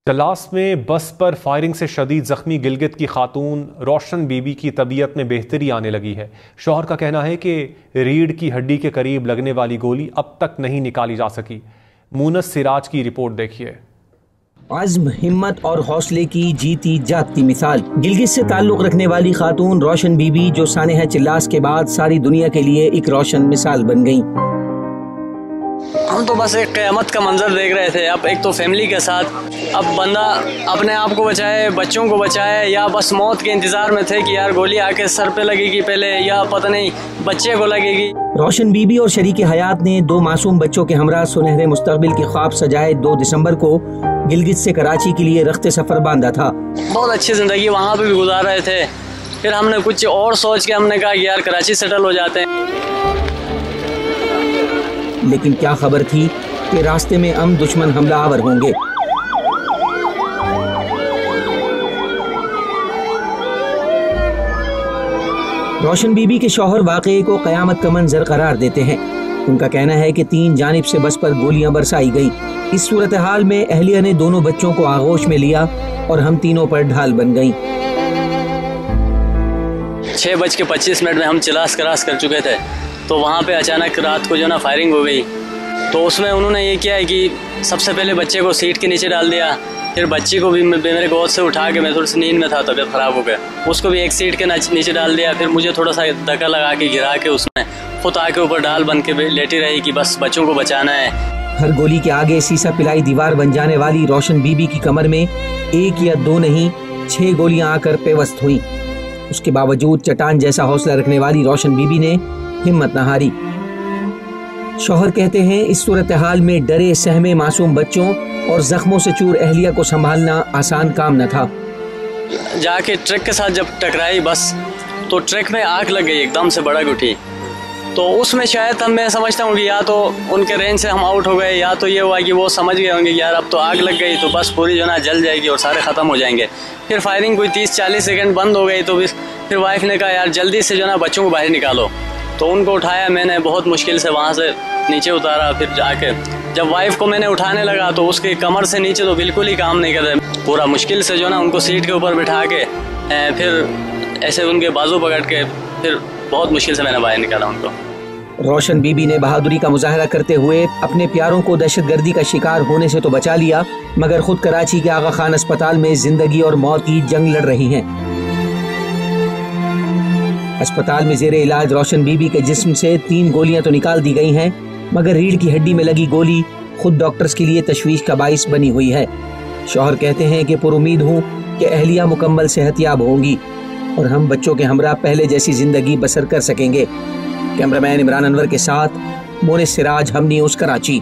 तलास में बस पर फायरिंग से शदीद जख्मी गिलगित की खातून रोशन बीबी की तबीयत में बेहतरी आने लगी है। शौहर का कहना है कि रीढ़ की हड्डी के करीब लगने वाली गोली अब तक नहीं निकाली जा सकी। मुनस सिराज की रिपोर्ट देखिए। आज़्म, हिम्मत और हौसले की जीती जागती मिसाल। गिलगित से ताल्लुक रखने वाली खातून रोशन बीबी जो सानेहा चिल्लास के बाद सारी दुनिया के लिए एक रोशन मिसाल बन गई। हम तो बस एक क़यामत का मंजर देख रहे थे। अब एक तो फैमिली के साथ, अब बंदा अपने आप को बचाए, बच्चों को बचाए, या बस मौत के इंतजार में थे कि यार गोली आके सर पे लगेगी पहले या पता नहीं बच्चे को लगेगी। रोशन बीबी और शरीक हयात ने दो मासूम बच्चों के हमरा सुनहरे मुस्तकबिल के ख्वाब सजाए 2 दिसंबर को गिलगित से कराची के लिए रख्ते सफर बांधा था। बहुत अच्छी जिंदगी वहाँ पे भी गुजार रहे थे। फिर हमने कुछ और सोच के हमने कहा यार कराची सेटल हो जाते हैं। लेकिन क्या खबर थी कि रास्ते में हम दुश्मन हमलावर होंगे। रोशन बीबी के शौहर वाकये को कयामत का मंजर करार देते हैं। उनका कहना है कि 3 जानिब से बस पर गोलियां बरसाई गई। इस सूरत हाल में अहलिया ने दोनों बच्चों को आगोश में लिया और हम तीनों पर ढाल बन गई। 6:25 में हम चिलास क्रॉस कर चुके थे, तो वहाँ पे अचानक रात को जो ना फायरिंग हो गई। तो उसमें उन्होंने ये किया है कि सबसे पहले बच्चे को सीट के नीचे डाल दिया, फिर बच्ची को भी मेरे गोद से उठा के, मैं थोड़ी सी नींद में था, तबीयत ख़राब हो गया, उसको भी एक सीट के नीचे डाल दिया। फिर मुझे थोड़ा सा धक्का लगा के गिरा के उसमें खुद आके ऊपर डाल बन के लेटी रही कि बस बच्चों को बचाना है। हर गोली के आगे सीसा पिलाई दीवार बन जाने वाली रोशन बीबी की कमर में 1 या 2 नहीं 6 गोलियां आकर पेवस्त हुई। उसके बावजूद चट्टान जैसा हौसला रखने वाली रोशन बीबी ने हिम्मत न हारी। शौहर कहते हैं इस सूरत हाल में डरे सहमे मासूम बच्चों और जख्मों से चूर अहलिया को संभालना आसान काम न था। जाके ट्रक के साथ जब टकराई बस, तो ट्रक में आग लग गई, एकदम से भड़क उठी। तो उसमें शायद मैं समझता हूँ कि या तो उनके रेंज से हम आउट हो गए, या तो ये हुआ कि वो समझ गए होंगे कि यार अब तो आग लग गई तो बस पूरी जो ना जल जाएगी और सारे ख़त्म हो जाएंगे। फिर फायरिंग कोई 30-40 सेकंड बंद हो गई। तो फिर वाइफ ने कहा यार जल्दी से जो ना बच्चों को बाहर निकालो। तो उनको उठाया मैंने, बहुत मुश्किल से वहाँ से नीचे उतारा। फिर जाके जब वाइफ को मैंने उठाने लगा तो उसके कमर से नीचे तो बिल्कुल ही काम नहीं कर रहे। पूरा मुश्किल से जो ना उनको सीट के ऊपर बिठा के फिर ऐसे उनके बाजू पकड़ के फिर बहुत मुश्किल से मैंने बाहर निकाला उनको। रोशन बीबी ने बहादुरी का मुजाहरा करते हुए अपने प्यारों को दहशतगर्दी का शिकार होने से तो बचा लिया, मगर खुद कराची के आगा खान अस्पताल में जिंदगी और मौत की जंग लड़ रही हैं। अस्पताल में जेरे इलाज रोशन बीबी के जिस्म से 3 गोलियां तो निकाल दी गई हैं, मगर रीढ़ की हड्डी में लगी गोली खुद डॉक्टर्स के लिए तशवीश का बाइस बनी हुई है। शौहर कहते हैं कि पुरुमीद हूँ कि अहलिया मुकम्मल सेहतयाब होंगी और हम बच्चों के हमरा पहले जैसी जिंदगी बसर कर सकेंगे। कैमरामैन इमरान अनवर के साथ मुनस सिराज, हम न्यूज़, कराची।